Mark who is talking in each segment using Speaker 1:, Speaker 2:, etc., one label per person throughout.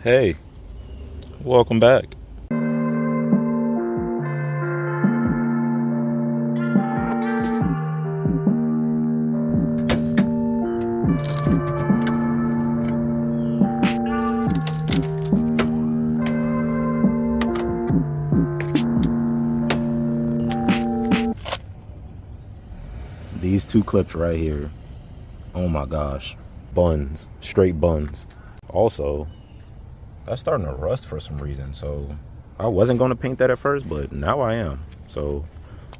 Speaker 1: Hey, welcome back. These two clips right here, oh my gosh, buns, straight buns. Also, that's starting to rust for some reason, so I wasn't going to paint that at first, but now I am. So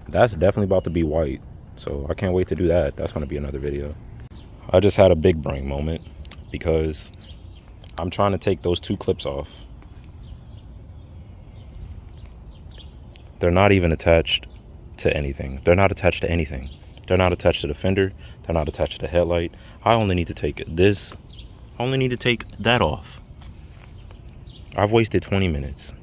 Speaker 1: that's definitely about to be white, so I can't wait to do that. That's going to be another video. I just had a big brain moment because I'm trying to take those two clips off. They're not even attached to anything. They're not attached to anything. They're not attached to the fender. They're not attached to the headlight. I only need to take this. I only need to take that off. I've wasted 20 minutes.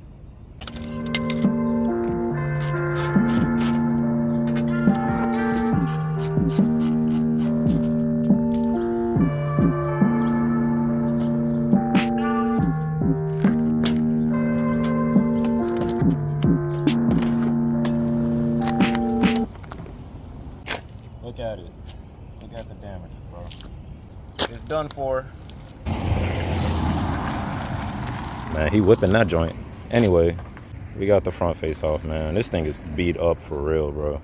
Speaker 1: Look at it. Look at the damage, bro. It's done for. Man, he whipping that joint. Anyway, we got the front face off, man. This thing is beat up for real, bro.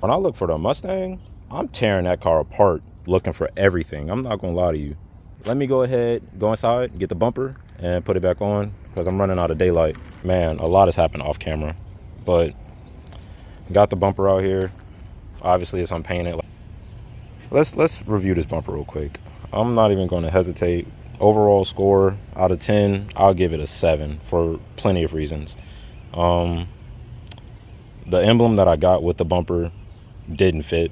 Speaker 1: When I look for the Mustang, I'm tearing that car apart looking for everything. I'm not gonna lie to you. Let me go ahead, go inside, get the bumper, and put it back on because I'm running out of daylight. Man, a lot has happened off camera, but got the bumper out here. Obviously, it's unpainted. Let's review this bumper real quick. I'm not even going to hesitate. Overall score out of 10, I'll give it a 7 for plenty of reasons. The emblem that I got with the bumper didn't fit,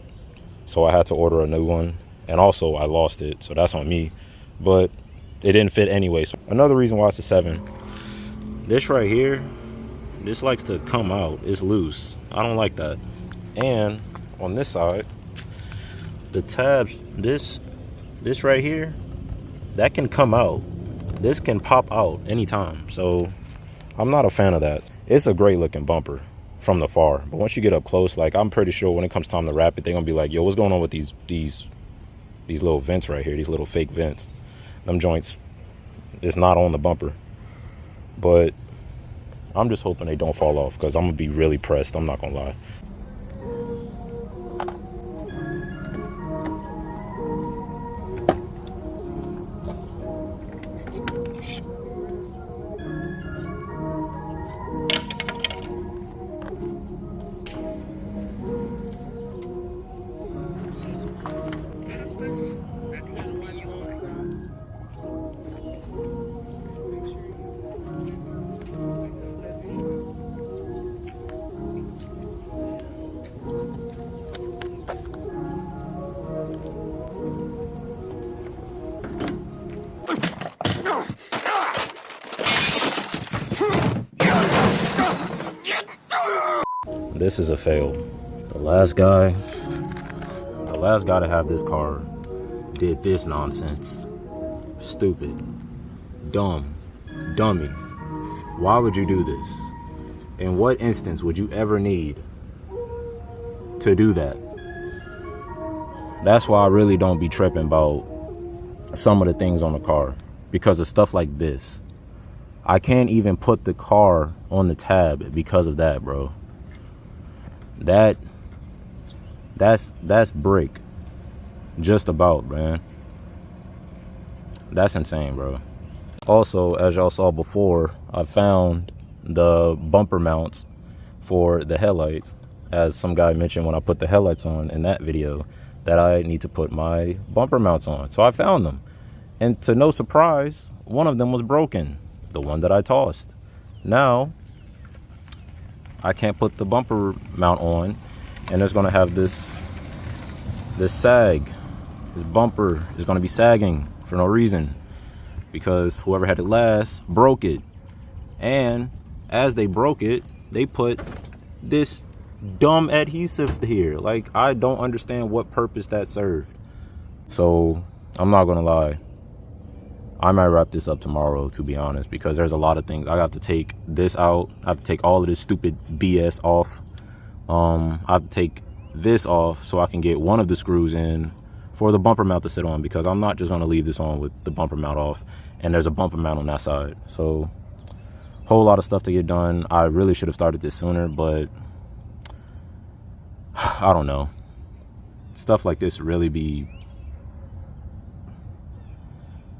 Speaker 1: so I had to order a new one, and also I lost it, so that's on me, but it didn't fit anyway. So another reason why it's a 7, this right here, this likes to come out. It's loose. I don't like that. And on this side, the tabs, this right here, that can come out. This can pop out anytime. So I'm not a fan of that. It's a great looking bumper from the far, but once you get up close, like, I'm pretty sure when it comes time to wrap it, they're gonna be like, yo, what's going on with these little vents right here, these little fake vents? Them joints, it's not on the bumper. But I'm just hoping they don't fall off because I'm gonna be really pressed, I'm not gonna lie. This is a fail. The last guy to have this car did this nonsense. Stupid. Dumb. Dummy. Why would you do this? In what instance would you ever need to do that? That's why I really don't be tripping about some of the things on the car, because of stuff like this. I can't even put the car on the tab because of that, bro. That's brick. Just about, man. That's insane, bro. Also, as y'all saw before, I found the bumper mounts for the headlights, as some guy mentioned when I put the headlights on in that video, that I need to put my bumper mounts on. So I found them, and to no surprise, one of them was broken, the one that I tossed. Now I can't put the bumper mount on, and it's gonna have this sag. This bumper is gonna be sagging for no reason, because whoever had it last broke it. And as they broke it, they put this dumb adhesive here. Like, I don't understand what purpose that served. So I'm not gonna lie, I might wrap this up tomorrow, to be honest, because there's a lot of things. I have to take this out. I have to take all of this stupid BS off. I have to take this off so I can get one of the screws in for the bumper mount to sit on, because I'm not just going to leave this on with the bumper mount off, and there's a bumper mount on that side. So whole lot of stuff to get done. I really should have started this sooner, but I don't know. Stuff like this really be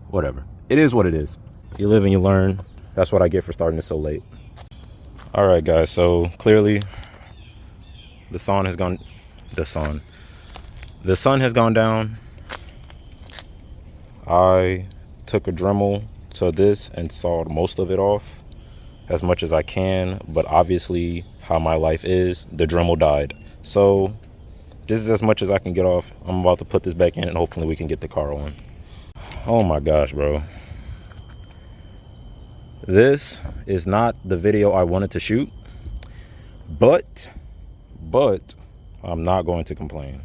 Speaker 1: whatever. It is what it is. You live and you learn. That's what I get for starting this so late. All right, guys. So clearly the sun has gone down. I took a Dremel to this and sawed most of it off as much as I can, but obviously how my life is, the Dremel died. So this is as much as I can get off. I'm about to put this back in and hopefully we can get the car on. Oh my gosh, bro. This is not the video I wanted to shoot, but I'm not going to complain.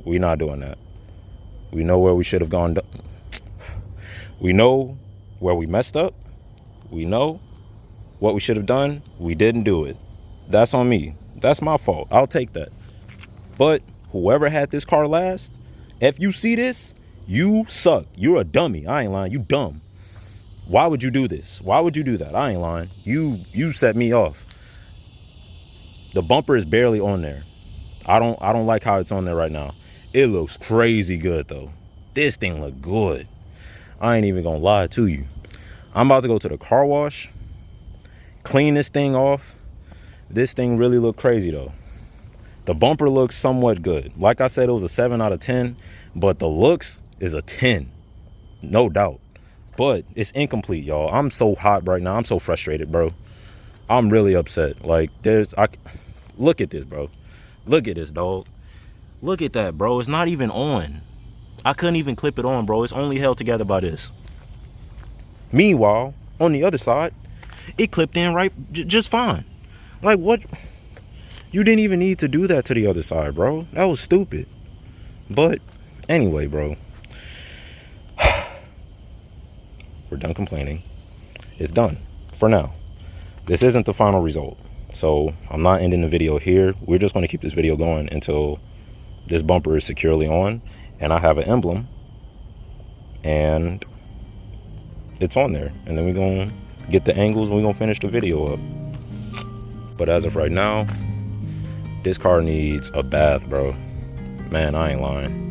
Speaker 1: We're not doing that. We know where we should have gone. We know where we messed up. We know what we should have done. We didn't do it. That's on me. That's my fault. I'll take that. But whoever had this car last, if you see this, you suck. You're a dummy. I ain't lying. You dumb. Why would you do this? Why would you do that? I ain't lying. You set me off. The bumper is barely on there. I don't like how it's on there right now. It looks crazy good though. This thing look good. I ain't even gonna lie to you. I'm about to go to the car wash, clean this thing off. This thing really look crazy though. The bumper looks somewhat good. Like I said, it was a 7 out of 10, but the looks is a 10, no doubt. But it's incomplete, y'all. I'm so hot right now. I'm so frustrated, bro. I'm really upset. Like, look at this, bro. Look at this, dog. Look at that, bro. It's not even on. I couldn't even clip it on, bro. It's only held together by this. Meanwhile, on the other side, it clipped in right just fine. Like, what? You didn't even need to do that to the other side, bro. That was stupid. But anyway, bro. We're done complaining. It's done for now. This isn't the final result, so I'm not ending the video here. We're just going to keep this video going until this bumper is securely on and I have an emblem and it's on there, and then we're going to get the angles and we're going to finish the video up. But as of right now, this car needs a bath, bro. Man, I ain't lying.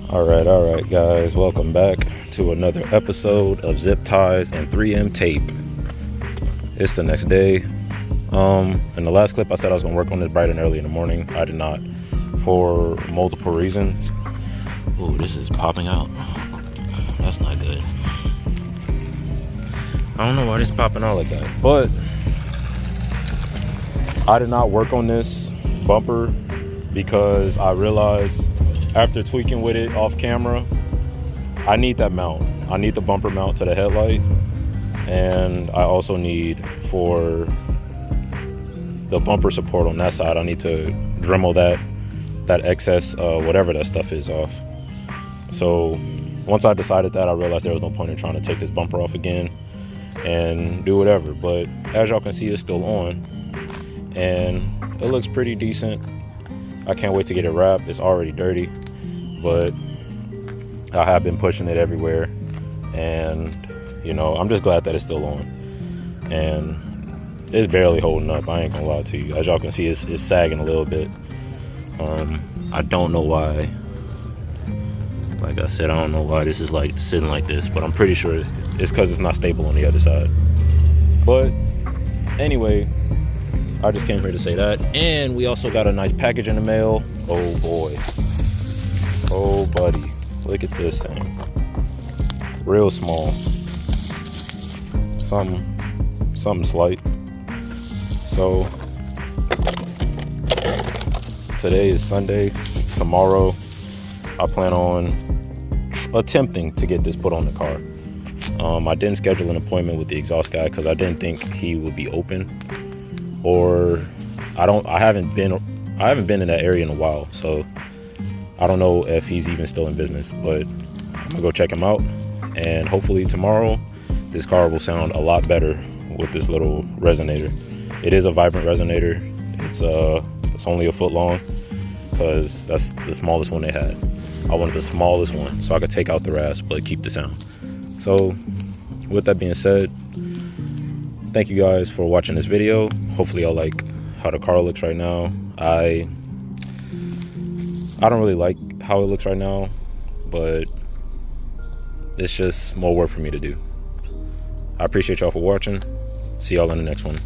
Speaker 1: All right, guys, welcome back to another episode of Zip Ties and 3M Tape. It's the next day. In the last clip, I said I was gonna work on this bright and early in the morning. I did not, for multiple reasons. Oh, this is popping out. That's not good. I don't know why this is popping out like that, but I did not work on this bumper because I realized after tweaking with it off camera, I need that mount. I need the bumper mount to the headlight, and I also need for the bumper support on that side, I need to Dremel that excess whatever that stuff is off. So once I decided that, I realized there was no point in trying to take this bumper off again and do whatever. But as y'all can see, it's still on and it looks pretty decent. I can't wait to get it wrapped. It's already dirty, but I have been pushing it everywhere, and you know, I'm just glad that it's still on. And it's barely holding up, I ain't gonna lie to you. As y'all can see, it's sagging a little bit. I don't know why. Like I said, I don't know why this is like sitting like this, but I'm pretty sure it's because it's not stable on the other side. But anyway, I just came here to say that. And we also got a nice package in the mail. Oh boy. Oh buddy. Look at this thing. Real small. Something slight. So today is Sunday. Tomorrow I plan on attempting to get this put on the car. I didn't schedule an appointment with the exhaust guy because I didn't think he would be open. Or I haven't been in that area in a while, so I don't know if he's even still in business, but I'm gonna go check him out and hopefully tomorrow this car will sound a lot better with this little resonator. It is a vibrant resonator. It's only a foot long because that's the smallest one they had. I wanted the smallest one so I could take out the rasp but keep the sound. So with that being said, thank you guys for watching this video. Hopefully y'all like how the car looks right now. I don't really like how it looks right now, but it's just more work for me to do. I appreciate y'all for watching. See y'all in the next one.